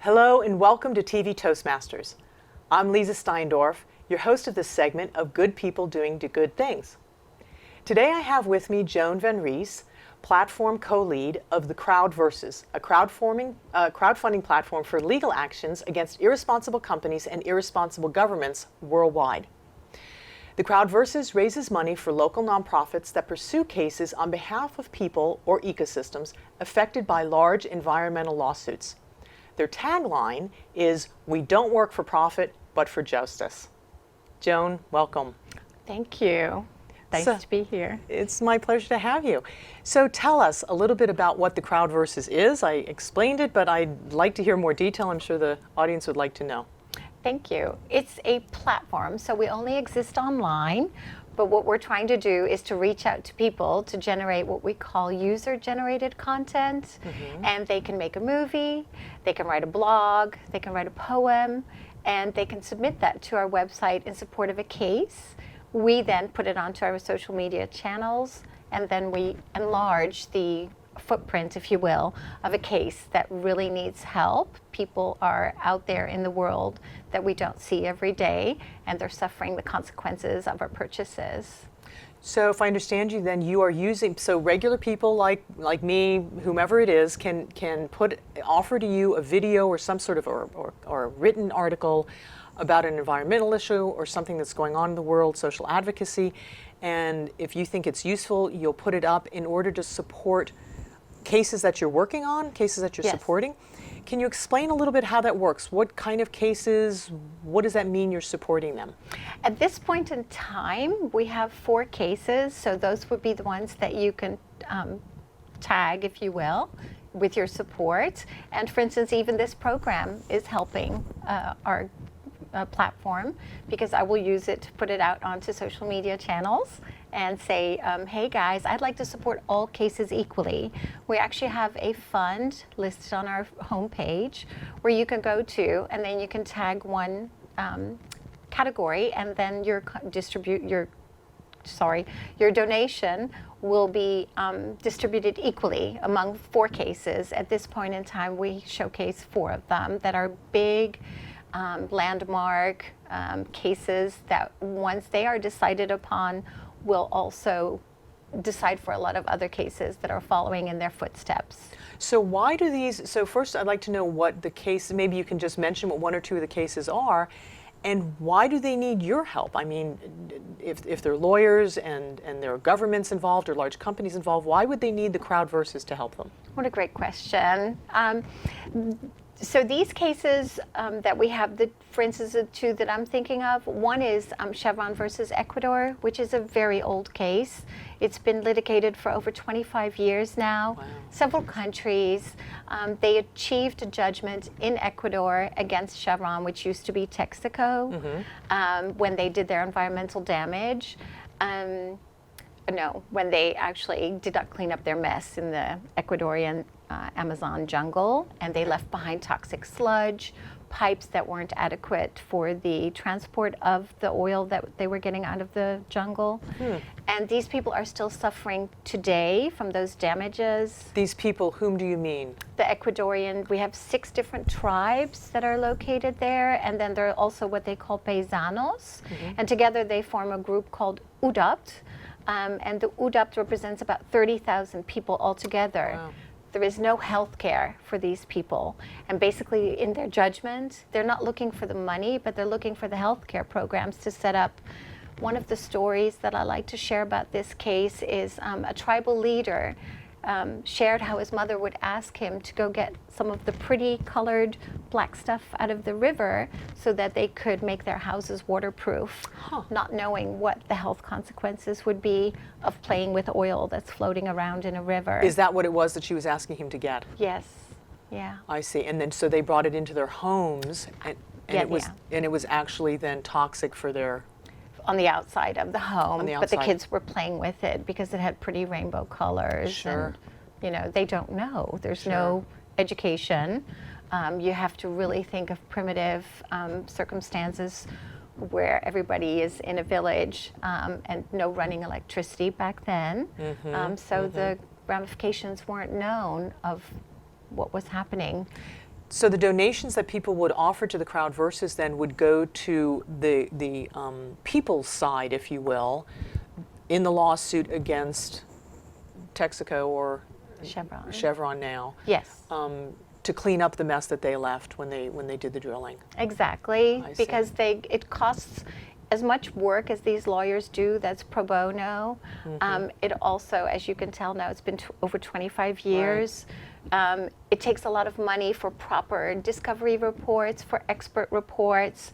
Hello and welcome to TV Toastmasters. I'm Leeza Steindorf, your host of this segment of Good People Doing Good Things. Today I have with me Jone van Rees, platform co-lead of the Crowdversus, a crowdfunding platform for legal actions against irresponsible companies and irresponsible governments worldwide. The Crowdversus raises money for local nonprofits that pursue cases on behalf of people or ecosystems affected by large environmental lawsuits. Their tagline is, "We don't work for profit, but for justice." Jone, welcome. Thank you. Nice to be here. It's my pleasure to have you. So tell us a little bit about what the Crowdversus is. I explained it, but I'd like to hear more detail. I'm sure the audience would like to know. Thank you. It's a platform, so we only exist online, but what we're trying to do is to reach out to people to generate what we call user-generated content, and they can make a movie, they can write a blog, they can write a poem, and they can submit that to our website in support of a case. We then put it onto our social media channels, and then we enlarge the footprint, if you will, of a case that really needs help. People are out there in the world that we don't see every day, and they're suffering the consequences of our purchases. So if I understand you, then you are using, so regular people like me, whomever it is, can offer to you a video or some sort of, or a written article about an environmental issue or something that's going on in the world, social advocacy, and if you think it's useful, you'll put it up in order to support cases that you're working on, cases that you're supporting. Can you explain a little bit how that works? What kind of cases, what does that mean you're supporting them? At this point in time, we have 4 cases, so those would be the ones that you can tag, if you will, with your support. And for instance, even this program is helping our platform, because I will use it to put it out onto social media channels and say, hey guys, I'd like to support all cases equally. We actually have a fund listed on our homepage where you can go to, and then you can tag one category, and then your donation will be distributed equally among 4 cases. At this point in time, we showcase 4 of them that are big, landmark cases that once they are decided upon, will also decide for a lot of other cases that are following in their footsteps. So why do these, so first I'd like to know what the case, maybe you can just mention what 1 or 2 of the cases are, and why do they need your help? I mean, if they're lawyers and there are governments involved or large companies involved, why would they need the Crowdversus to help them? What a great question. So these cases that we have, for instance, the 2 that I'm thinking of, one is Chevron versus Ecuador, which is a very old case. It's been litigated for over 25 years now. Wow. Several countries. They achieved a judgment in Ecuador against Chevron, which used to be Texaco, when they did their environmental damage. No, when they actually did not clean up their mess in the Ecuadorian Amazon jungle, and they left behind toxic sludge, pipes that weren't adequate for the transport of the oil that they were getting out of the jungle. And these people are still suffering today from those damages. These people, whom do you mean? The Ecuadorian, we have 6 different tribes that are located there, and then there are also what they call paisanos, and together they form a group called UDAPT. And the UDAPT represents about 30,000 people altogether. Wow. There is no health care for these people. And basically, in their judgment, they're not looking for the money, but they're looking for the health care programs to set up. One of the stories that I like to share about this case is a tribal leader shared how his mother would ask him to go get some of the pretty colored black stuff out of the river so that they could make their houses waterproof, not knowing what the health consequences would be of playing with oil that's floating around in a river. Is that what it was that she was asking him to get? Yes. Yeah. I see. And then so they brought it into their homes, and it was actually then toxic for their... On the outside of the home, but the outside. kids were playing with it because it had pretty rainbow colors. Sure. And, they don't know. There's no education. You have to really think of primitive circumstances where everybody is in a village and no running electricity back then. So the ramifications weren't known of what was happening. So the donations that people would offer to the crowd versus then would go to the people's side, if you will, in the lawsuit against Texaco or Chevron now. Yes. To clean up the mess that they left when they did the drilling. Exactly, I see. because it costs as much work as these lawyers do. That's pro bono. It also, as you can tell now, it's been over 25 years. Right. It takes a lot of money for proper discovery reports, for expert reports,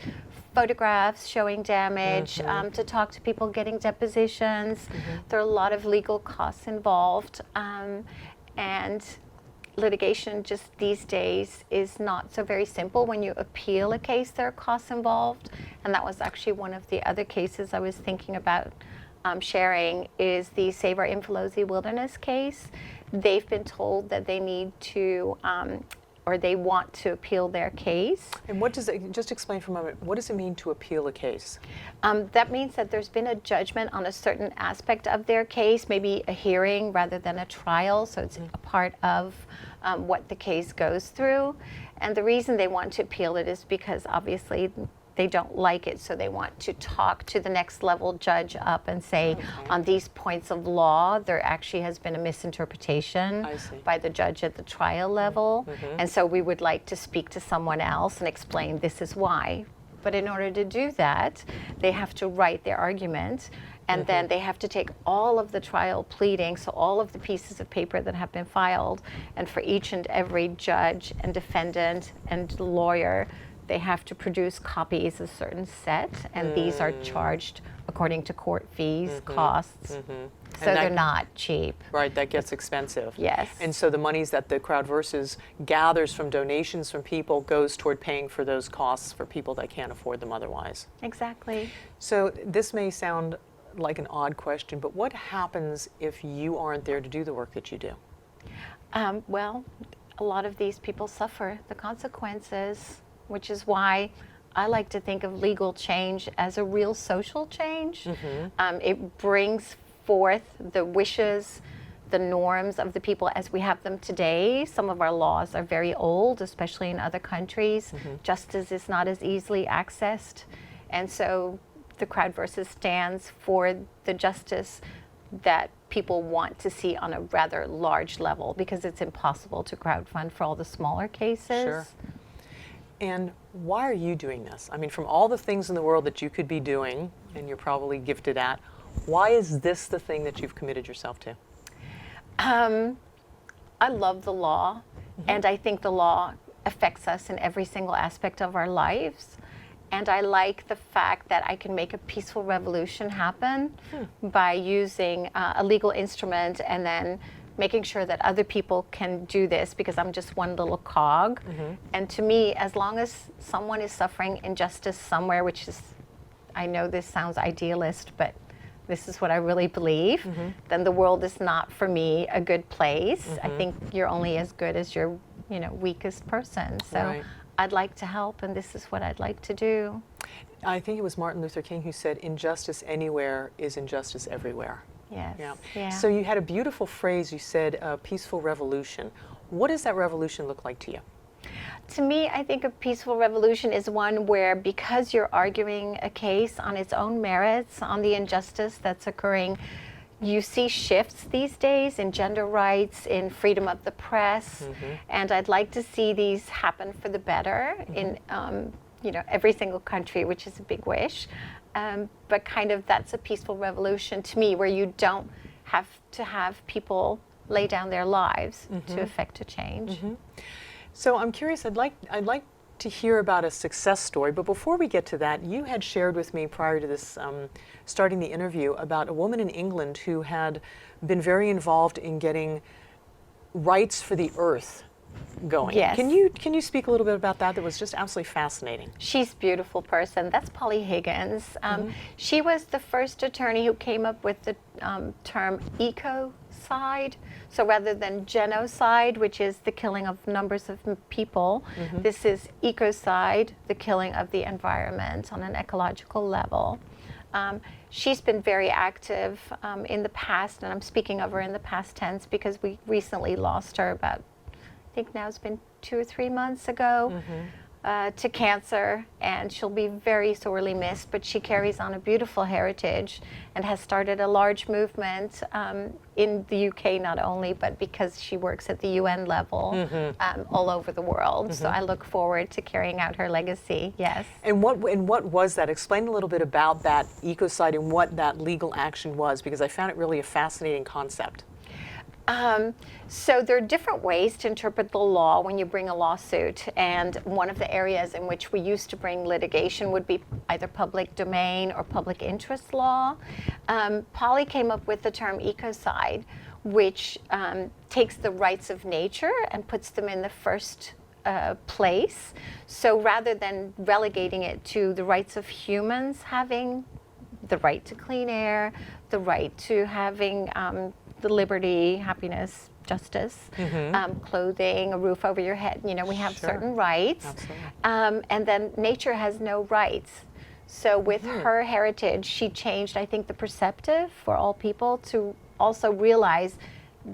photographs showing damage, to talk to people, getting depositions. There are a lot of legal costs involved, and litigation just these days is not so very simple. When you appeal a case, there are costs involved, and that was actually one of the other cases I was thinking about sharing, is the Save Our Infolosi Wilderness case. They've been told that they need to, or they want to appeal their case. And what does it, just explain for a moment, what does it mean to appeal a case? That means that there's been a judgment on a certain aspect of their case, maybe a hearing rather than a trial, so it's a part of what the case goes through. And the reason they want to appeal it is because obviously they don't like it, so they want to talk to the next level judge up and say, on these points of law, there actually has been a misinterpretation by the judge at the trial level, and so we would like to speak to someone else and explain this is why. But in order to do that, they have to write their argument, and then they have to take all of the trial pleadings, so all of the pieces of paper that have been filed, and for each and every judge and defendant and lawyer, they have to produce copies of certain set, and these are charged according to court fees, costs. So they're not cheap. Right, that gets expensive. Yes. And so the monies that the Crowd Versus gathers from donations from people goes toward paying for those costs for people that can't afford them otherwise. Exactly. So this may sound like an odd question, but what happens if you aren't there to do the work that you do? Well, a lot of these people suffer the consequences, which is why I like to think of legal change as a real social change. It brings forth the wishes, the norms of the people as we have them today. Some of our laws are very old, especially in other countries. Justice is not as easily accessed. And so the Crowd Versus stands for the justice that people want to see on a rather large level, because it's impossible to crowdfund for all the smaller cases. Sure. And why are you doing this? I mean, from all the things in the world that you could be doing, and you're probably gifted at, why is this the thing that you've committed yourself to? I love the law, and I think the law affects us in every single aspect of our lives. And I like the fact that I can make a peaceful revolution happen by using a legal instrument and then making sure that other people can do this, because I'm just one little cog. And to me, as long as someone is suffering injustice somewhere, which is, I know this sounds idealist, but this is what I really believe, then the world is not, for me, a good place. I think you're only as good as your, weakest person. So I'd like to help, and this is what I'd like to do. I think it was Martin Luther King who said, injustice anywhere is injustice everywhere. Yes. Yeah. So you had a beautiful phrase, you said, a peaceful revolution. What does that revolution look like to you? To me, I think a peaceful revolution is one where, because you're arguing a case on its own merits, on the injustice that's occurring, you see shifts these days in gender rights, in freedom of the press, and I'd like to see these happen for the better in every single country, which is a big wish. But kind of that's a peaceful revolution to me, where you don't have to have people lay down their lives to effect a change. So I'm curious, I'd like to hear about a success story, but before we get to that, you had shared with me prior to this starting the interview about a woman in England who had been very involved in getting rights for the earth going. Yes. Can you speak a little bit about that? That was just absolutely fascinating. She's a beautiful person. That's Polly Higgins. She was the first attorney who came up with the term ecocide. So rather than genocide, which is the killing of numbers of people, this is ecocide, the killing of the environment on an ecological level. She's been very active in the past, and I'm speaking of her in the past tense because we recently lost her about think now it's been 2 or 3 months ago, to cancer, and she'll be very sorely missed, but she carries on a beautiful heritage and has started a large movement in the UK not only, but because she works at the UN level all over the world. So I look forward to carrying out her legacy, yes. And what was that? Explain a little bit about that ecocide and what that legal action was, because I found it really a fascinating concept. So there are different ways to interpret the law when you bring a lawsuit, and one of the areas in which we used to bring litigation would be either public domain or public interest law. Polly came up with the term ecocide, which takes the rights of nature and puts them in the first place. So rather than relegating it to the rights of humans having the right to clean air, the right to having the liberty, happiness, justice, clothing, a roof over your head. You know, we have certain rights. And then nature has no rights. So with her heritage, she changed, I think, the perceptive for all people to also realize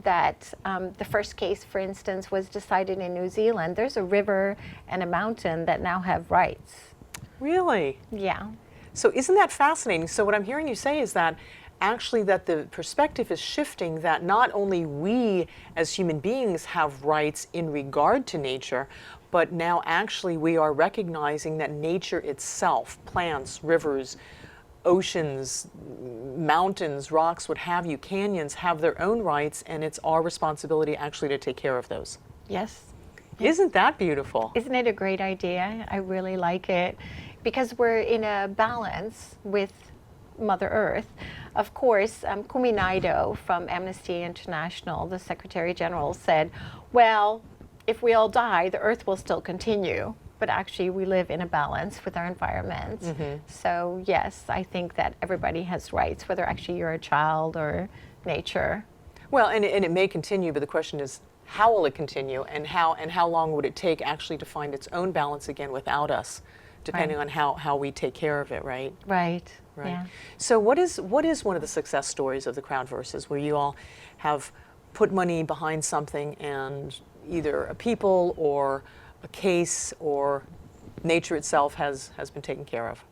that the first case, for instance, was decided in New Zealand. There's a river and a mountain that now have rights. Really? Yeah. So isn't that fascinating? So what I'm hearing you say is that actually that the perspective is shifting, that not only we as human beings have rights in regard to nature, but now actually we are recognizing that nature itself, plants, rivers, oceans, mountains, rocks, what have you, canyons, have their own rights, and it's our responsibility actually to take care of those. Yes. Isn't that beautiful? Isn't it a great idea? I really like it, because we're in a balance with Mother Earth. Of course, Kumi Naidoo from Amnesty International, the Secretary General, said, well, if we all die, the Earth will still continue. But actually, we live in a balance with our environment. So yes, I think that everybody has rights, whether actually you're a child or nature. Well, and it may continue, but the question is, how will it continue, and how long would it take actually to find its own balance again without us, depending on how we take care of it, right? Right. Right. Yeah. So what is one of the success stories of the Crowdverses, where you all have put money behind something and either a people or a case or nature itself has been taken care of?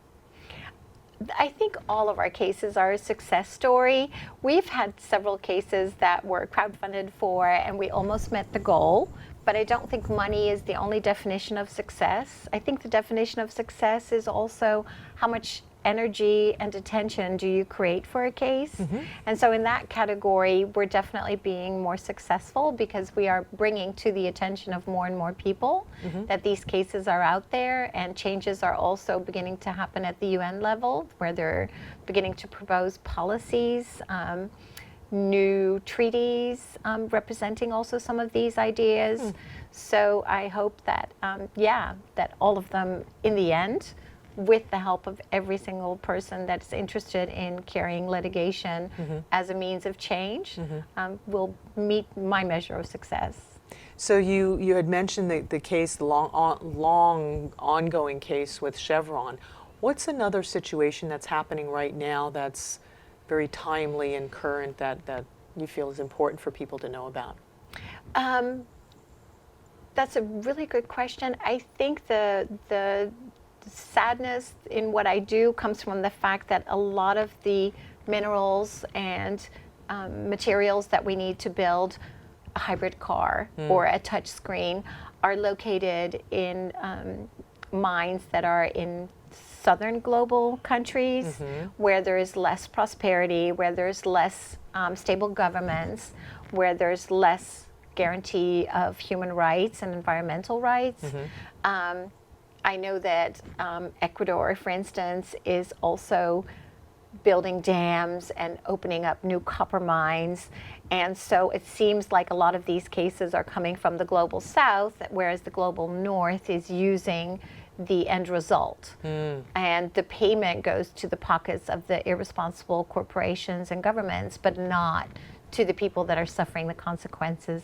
I think all of our cases are a success story. We've had several cases that were crowdfunded for and we almost met the goal, but I don't think money is the only definition of success. I think the definition of success is also how much energy and attention do you create for a case. And so in that category, we're definitely being more successful because we are bringing to the attention of more and more people that these cases are out there, and changes are also beginning to happen at the UN level, where they're beginning to propose policies, new treaties representing also some of these ideas. So I hope that, that all of them in the end, with the help of every single person that's interested in carrying litigation as a means of change, will meet my measure of success. So you had mentioned the case, the long ongoing case with Chevron. What's another situation that's happening right now that's very timely and current that you feel is important for people to know about? That's a really good question. I think the sadness in what I do comes from the fact that a lot of the minerals and materials that we need to build a hybrid car or a touch screen are located in mines that are in southern global countries where there is less prosperity, where there's less stable governments, where there's less guarantee of human rights and environmental rights. I know that Ecuador, for instance, is also building dams and opening up new copper mines. And so it seems like a lot of these cases are coming from the global south, whereas the global north is using the end result. And the payment goes to the pockets of the irresponsible corporations and governments, but not to the people that are suffering the consequences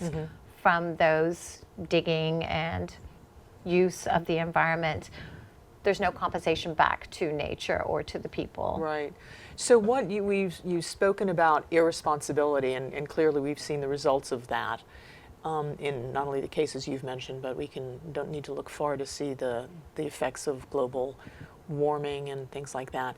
from those digging and use of the environment. There's no compensation back to nature or to the people. Right. So what you've spoken about irresponsibility, and clearly we've seen the results of that. in not only the cases you've mentioned, but we don't need to look far to see the effects of global warming and things like that.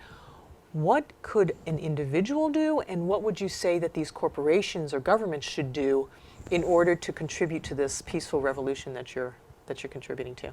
What could an individual do, and what would you say that these corporations or governments should do in order to contribute to this peaceful revolution that you're contributing to?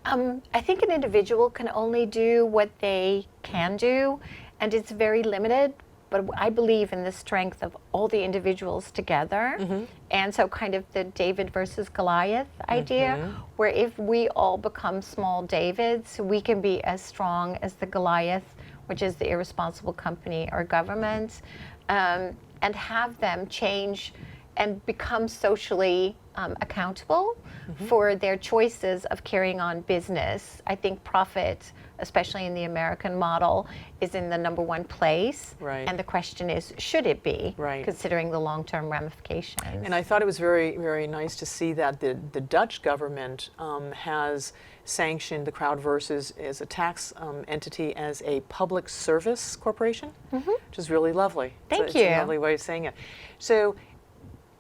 I think an individual can only do what they can do, and it's very limited. But I believe in the strength of all the individuals together. And so kind of the David versus Goliath idea, where if we all become small Davids, we can be as strong as the Goliath, which is the irresponsible company or government, and have them change and become socially accountable for their choices of carrying on business. I think profit, especially in the American model, is in the number one place. Right. And the question is, should it be, right, considering the long-term ramifications? And I thought it was very, very nice to see that the Dutch government has sanctioned the Crowd Versus as a tax entity as a public service corporation, which is really lovely. Thank you. It's a lovely way of saying it.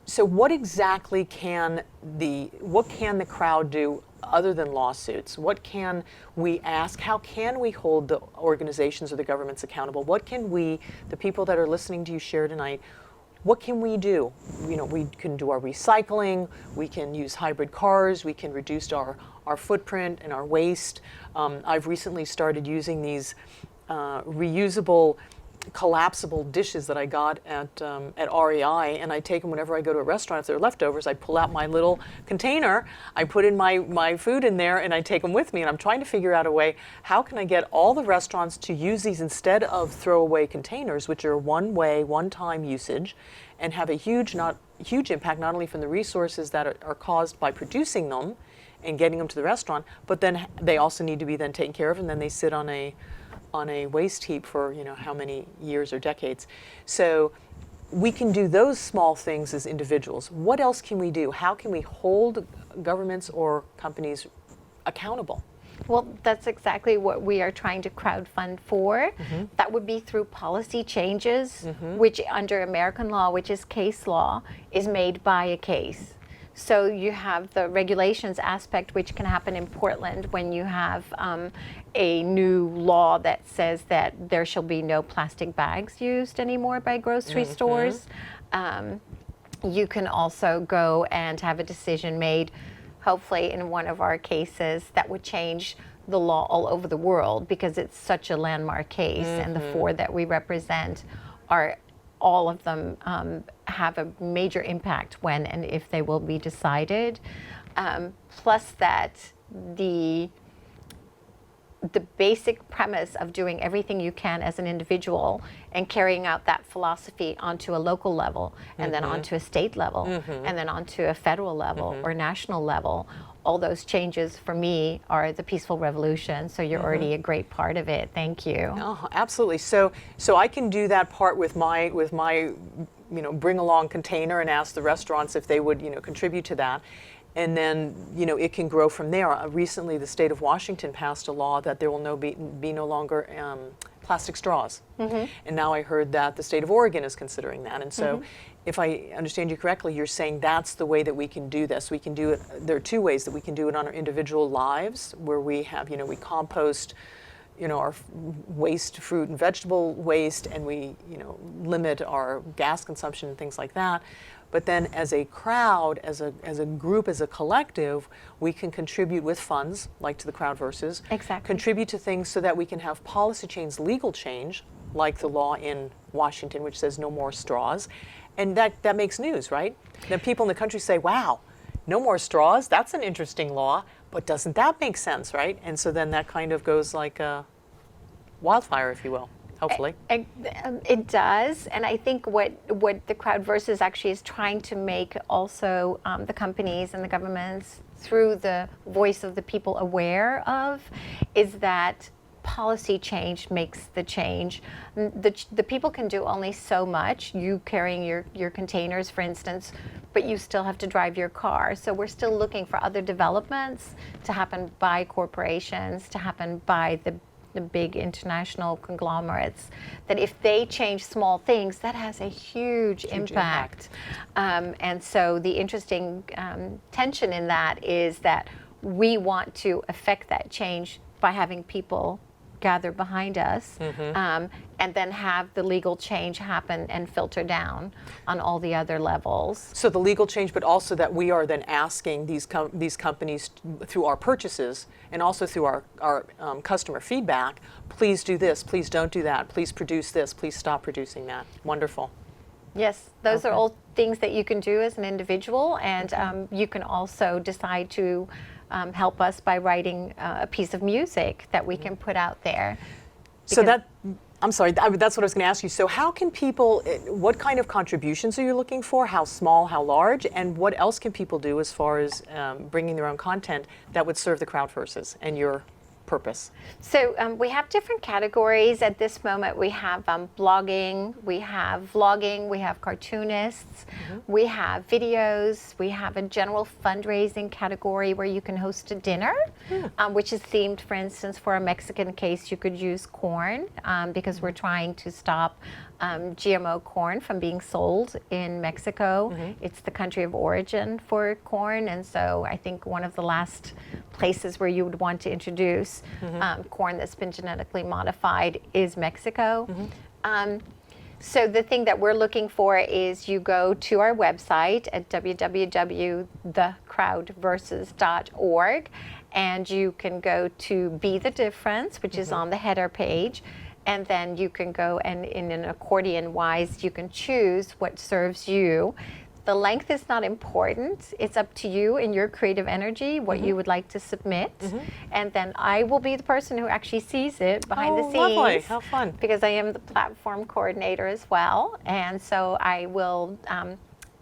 So what exactly can the crowd do other than lawsuits? What can we ask? How can we hold the organizations or the governments accountable? What can we, the people that are listening to you share tonight, what can we do? You know, we can do our recycling, we can use hybrid cars, we can reduce our footprint and our waste. I've recently started using these reusable collapsible dishes that I got at REI, and I take them whenever I go to a restaurant. If they're leftovers, I pull out my little container, I put in my food in there, and I take them with me. And I'm trying to figure out a way, how can I get all the restaurants to use these instead of throwaway containers, which are one-way, one-time usage, and have a huge impact not only from the resources that are caused by producing them and getting them to the restaurant, but then they also need to be then taken care of, and then they sit on a waste heap for how many years or decades. So we can do those small things as individuals. What else can we do? How can we hold governments or companies accountable? Well, that's exactly what we are trying to crowdfund for. That would be through policy changes, which under American law, which is case law, is made by a case. So you have the regulations aspect, which can happen in Portland when you have a new law that says that there shall be no plastic bags used anymore by grocery stores. You can also go and have a decision made, hopefully in one of our cases, that would change the law all over the world, because it's such a landmark case, and the 4 that we represent are, all of them have a major impact when and if they will be decided. Plus that the basic premise of doing everything you can as an individual and carrying out that philosophy onto a local level, and then onto a state level, and then onto a federal level or national level, all those changes for me are the peaceful revolution. So you're already a great part of it. Thank you. Oh, absolutely. So I can do that part with my bring along container and ask the restaurants if they would contribute to that. And then, it can grow from there. Recently, the state of Washington passed a law that there will be no longer plastic straws. And now I heard that the state of Oregon is considering that. And so, if I understand you correctly, you're saying that's the way that we can do this. We can do it, there are 2 ways that we can do it on our individual lives, where we have, we compost, our waste, fruit and vegetable waste, and we, limit our gas consumption and things like that. But then as a crowd, as a group, as a collective, we can contribute with funds, like to the Crowd Versus. Exactly. Contribute to things so that we can have policy change, legal change, like the law in Washington, which says no more straws. And that makes news, right? Then people in the country say, wow, no more straws, that's an interesting law, but doesn't that make sense, right? And so then that kind of goes like a wildfire, if you will. Hopefully. It does, and I think what the Crowd Versus actually is trying to make also the companies and the governments, through the voice of the people, aware of, is that policy change makes the change. The people can do only so much, you carrying your containers, for instance, but you still have to drive your car. So we're still looking for other developments to happen by corporations, to happen by the the big international conglomerates, that if they change small things, that has a huge impact. And so the interesting tension in that is that we want to affect that change by having people gather behind us, and then have the legal change happen and filter down on all the other levels. So the legal change, but also that we are then asking these companies through our purchases and also through our customer feedback, please do this, please don't do that, please produce this, please stop producing that. Wonderful. Yes, those are all things that you can do as an individual, and you can also decide to help us by writing a piece of music that we can put out there. So I'm sorry, that's what I was going to ask you. So how can people, what kind of contributions are you looking for? How small, how large? And what else can people do as far as bringing their own content that would serve the crowd versus and your purpose? So we have different categories at this moment. We have blogging, we have vlogging, we have cartoonists, we have videos, we have a general fundraising category where you can host a dinner, which is themed, for instance, for a Mexican case, you could use corn because we're trying to stop GMO corn from being sold in Mexico. It's the country of origin for corn, and so I think one of the last places where you would want to introduce corn that's been genetically modified is Mexico. So the thing that we're looking for is you go to our website at www.thecrowdversus.org, and you can go to Be the Difference, which is on the header page. And then you can go and in an accordion wise, you can choose what serves you. The length is not important. It's up to you and your creative energy, what you would like to submit. And then I will be the person who actually sees it behind the scenes. Lovely. How fun. Because I am the platform coordinator as well. And so I will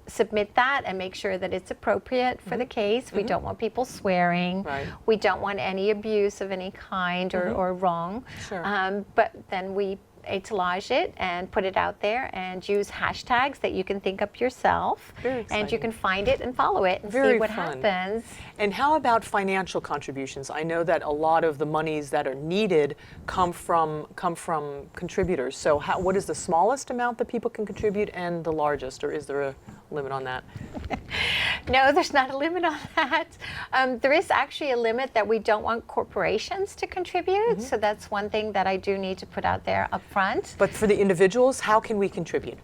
submit that and make sure that it's appropriate for the case. We don't want people swearing. We don't want any abuse of any kind or wrong. But then we etalage it and put it out there and use hashtags that you can think up yourself. And you can find it and follow it and see what happens. And how about financial contributions? I know that a lot of the monies that are needed come from contributors. So what is the smallest amount that people can contribute and the largest, or is there a limit on that? No, there's not a limit on that. There is actually a limit that we don't want corporations to contribute. So that's one thing that I do need to put out there up front. But for the individuals, how can we contribute?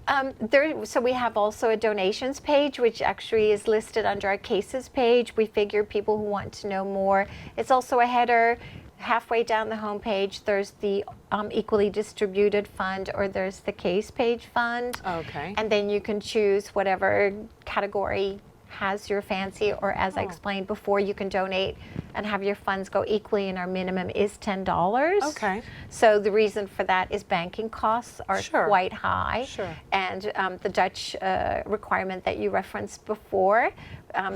So we have also a donations page, which actually is listed under our cases page. We figure people who want to know more. It's also a header. Halfway down the homepage, there's the equally distributed fund, or there's the case page fund. And then you can choose whatever category has your fancy, or as I explained before, you can donate and have your funds go equally, and our minimum is $10. So the reason for that is banking costs are quite high. And the Dutch requirement that you referenced before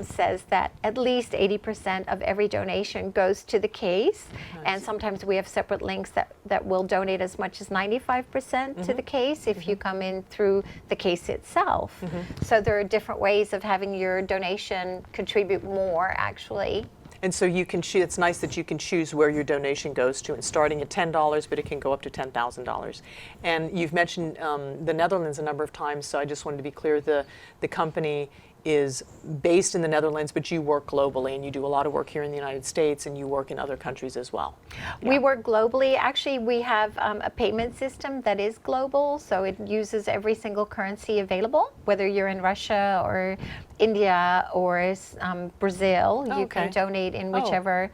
says that at least 80% of every donation goes to the case. And sometimes we have separate links that will donate as much as 95% to the case if you come in through the case itself. So there are different ways of having your donation contribute more, actually. And so you can choose, it's nice that you can choose where your donation goes to, and starting at $10, but it can go up to $10,000. And you've mentioned the Netherlands a number of times, so I just wanted to be clear, the company is based in the Netherlands, but you work globally, and you do a lot of work here in the United States, and you work in other countries as well. We work globally. Actually, we have a payment system that is global, so it uses every single currency available, whether you're in Russia or India or Brazil. You can donate in whichever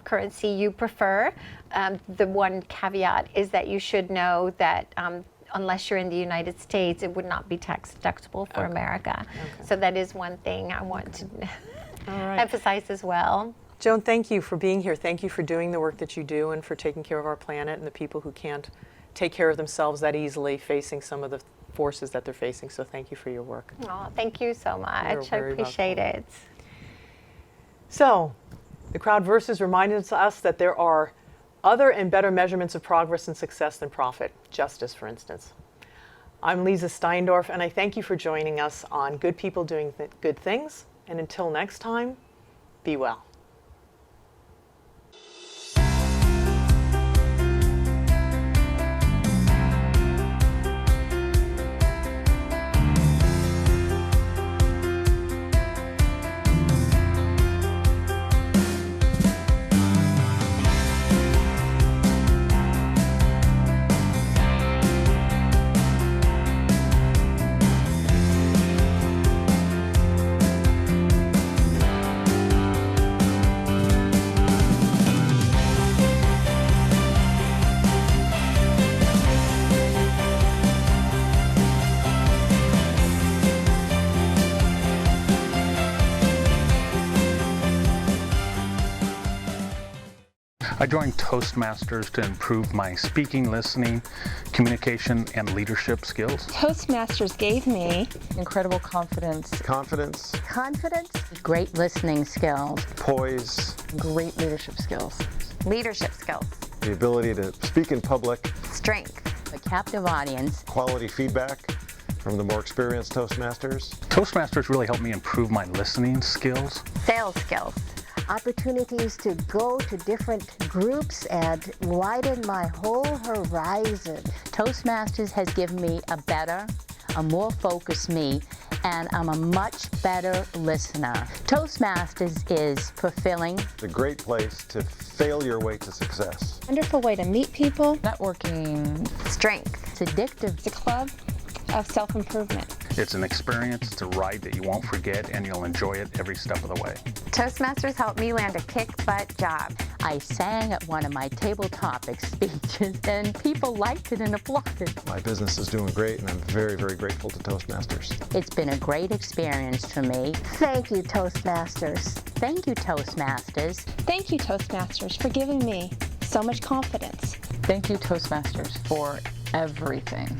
currency you prefer. The one caveat is that you should know that unless you're in the United States, it would not be tax deductible for America. So that is one thing I want to emphasize as well. Jone, thank you for being here. Thank you for doing the work that you do and for taking care of our planet and the people who can't take care of themselves that easily, facing some of the forces that they're facing. So thank you for your work. Oh, thank you so much. I appreciate it. So, the Crowd Versus reminded us that there are other and better measurements of progress and success than profit, justice, for instance. I'm Leeza Steindorf, and I thank you for joining us on Good People Doing Good Things. And until next time, be well. I joined Toastmasters to improve my speaking, listening, communication, and leadership skills. Toastmasters gave me incredible confidence, confidence, great listening skills, poise, great leadership skills, leadership skills, the ability to speak in public, strength, a captive audience, quality feedback from the more experienced Toastmasters. Toastmasters really helped me improve my listening skills. sales skills, opportunities to go to different groups and widen my whole horizon. Toastmasters has given me a more focused me, and I'm a much better listener. Toastmasters is fulfilling. It's a great place to fail your way to success. wonderful way to meet people. networking, strength, It's addictive. It's a club of self-improvement. It's an experience, it's a ride that you won't forget, and you'll enjoy it every step of the way. Toastmasters helped me land a kick-butt job. I sang at one of my table topic speeches, and people liked it and applauded. My business is doing great, and I'm very, very grateful to Toastmasters. It's been a great experience for me. Thank you, Toastmasters. Thank you, Toastmasters. Thank you, Toastmasters, for giving me so much confidence. thank you Toastmasters for everything.